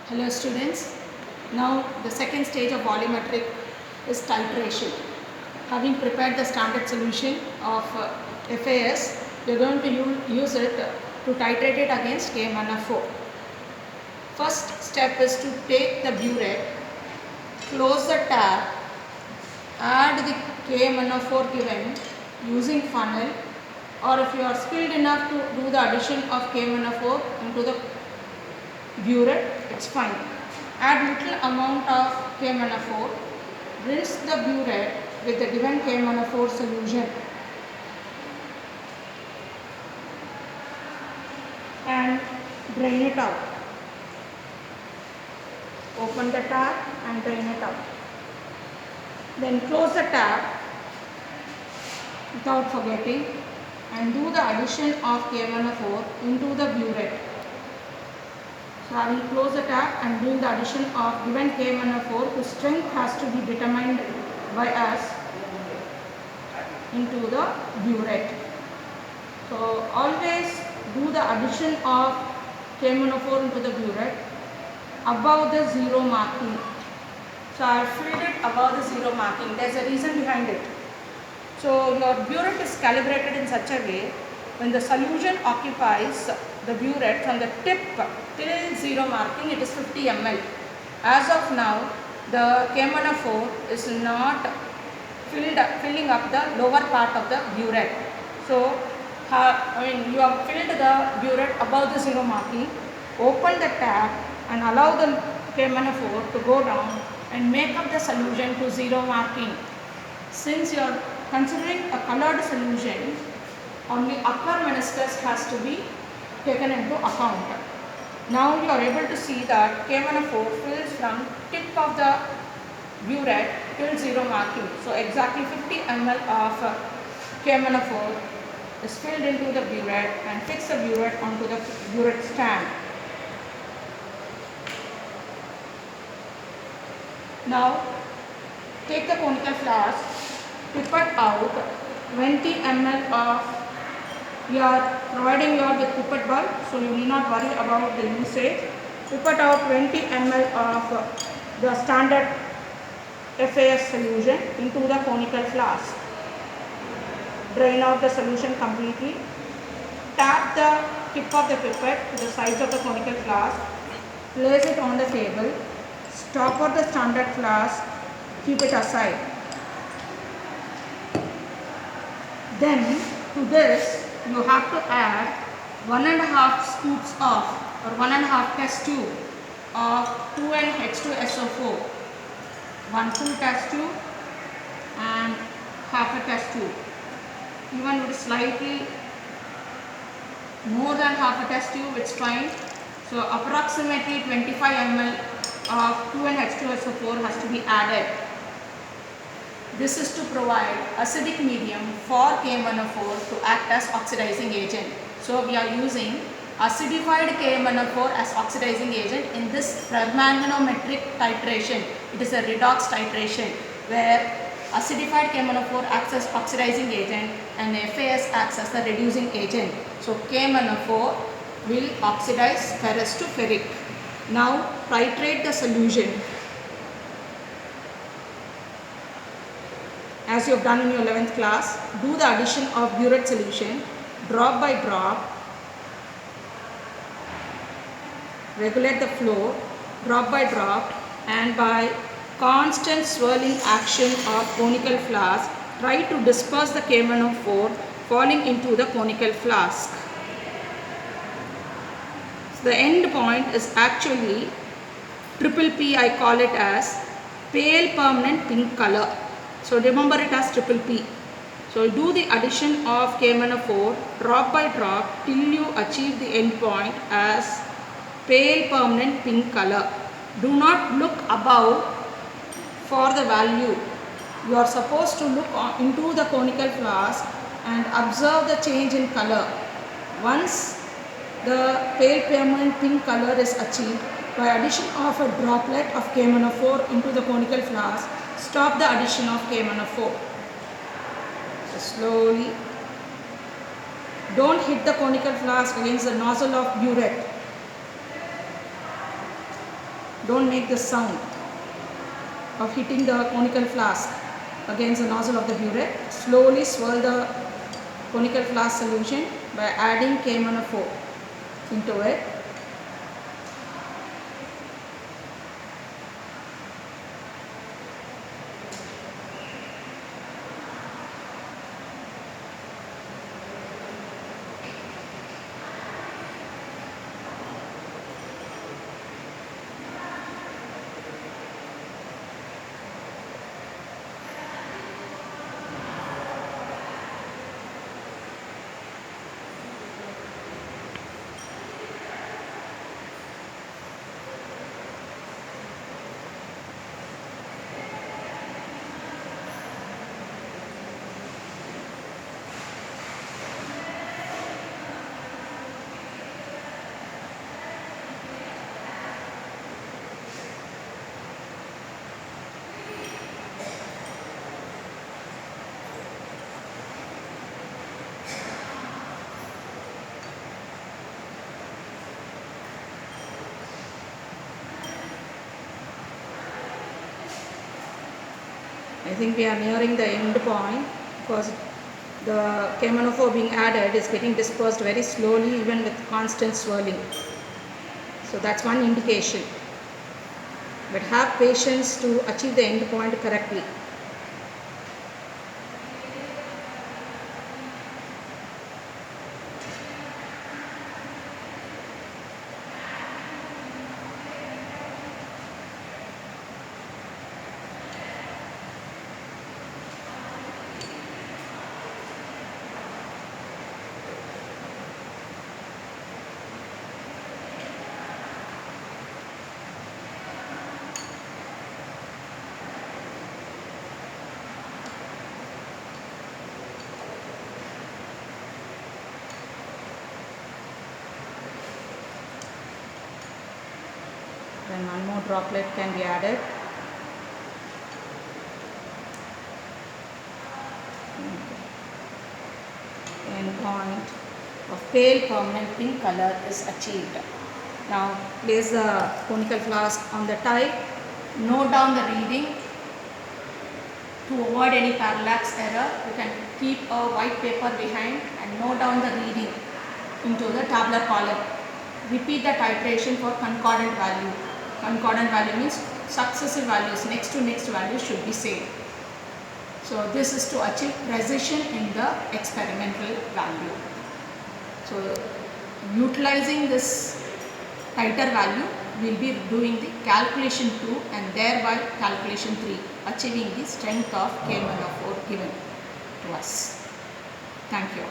Hello students, now the second stage of volumetric is titration. Having prepared the standard solution of FAS, we are going to use it to titrate it against KMnO4. First step is to take the burette, close the tap, add the KMnO4 given using funnel, or if you are skilled enough to do the addition of KMnO4 into the burette, it's fine. Add little amount of KMnO4, rinse the burette with the given KMnO4 solution and drain it out. Open the tap and drain it out. Then close the tap without forgetting and do the addition of KMnO4 into the burette. So I will close the tap and doing the addition of given KMnO4, whose strength has to be determined by us, into the burette. So always do the addition of KMnO4 into the burette above the zero marking. So I have filled it above the zero marking. There is a reason behind it. So your burette is calibrated in such a way, when the solution occupies the burette from the tip till zero marking, it is 50 ml. As of now, the KMnO4 is not filling up the lower part of the burette. So, you have filled the burette above the zero marking, open the tap and allow the KMnO4 to go down and make up the solution to zero marking. Since you are considering a colored solution, only upper meniscus has to be taken into account. Now you are able to see that KMnO4 fills from tip of the burette till zero marking. So exactly 50 ml of KMnO4 is filled into the burette and fix the burette onto the burette stand. Now take the conical flask, pipette out 20 ml of, we are providing you with pipette bulb, so you need not worry about the usage. Pipette out 20 ml of the standard FAS solution into the conical flask. Drain out the solution completely. Tap the tip of the pipette to the sides of the conical flask. Place it on the table. Stopper the standard flask. Keep it aside. Then to this you have to add 1.5 scoops of or 1.5 test tube of 2N-H2SO4. 1 full test tube and half a test tube. Even with slightly more than half a test tube, it's fine. So approximately 25 ml of 2N-H2SO4 has to be added. This is to provide acidic medium for KMnO4 to act as oxidizing agent. So we are using acidified KMnO4 as oxidizing agent in this permanganometric titration. It is a redox titration where acidified KMnO4 acts as oxidizing agent and FAS acts as the reducing agent. So KMnO4 will oxidize ferrous to ferric. Now titrate the solution as you have done in your 11th class. Do the addition of burette solution drop by drop. Regulate the flow drop by drop, and by constant swirling action of conical flask, try to disperse the KMnO4 falling into the conical flask. So the end point is actually triple P, I call it as pale permanent pink color. So remember it as triple P. So do the addition of KMnO4 drop by drop till you achieve the end point as pale permanent pink color. Do not look above for the value. You are supposed to look into the conical flask and observe the change in color. Once the pale permanent pink color is achieved, by addition of a droplet of KMnO4 into the conical flask, stop the addition of KMnO4. So slowly, don't hit the conical flask against the nozzle of burette. don't make the sound of hitting the conical flask against the nozzle of the burette. Slowly swirl the conical flask solution by adding KMnO4 into it. I think we are nearing the end point because the KMnO4 being added is getting dispersed very slowly even with constant swirling. So that's one indication. But have patience to achieve the end point correctly. Then one more droplet can be added. End point of pale permanent pink color is achieved. Now place the conical flask on the tile. Note down the reading. To avoid any parallax error, you can keep a white paper behind and note down the reading into the tabular column. Repeat the titration for concordant value. Concordant value means successive values, next to next value should be same. So this is to achieve precision in the experimental value. So utilizing this tighter value, we will be doing the calculation 2 and thereby calculation 3, achieving the strength of KMnO4 given to us. Thank you.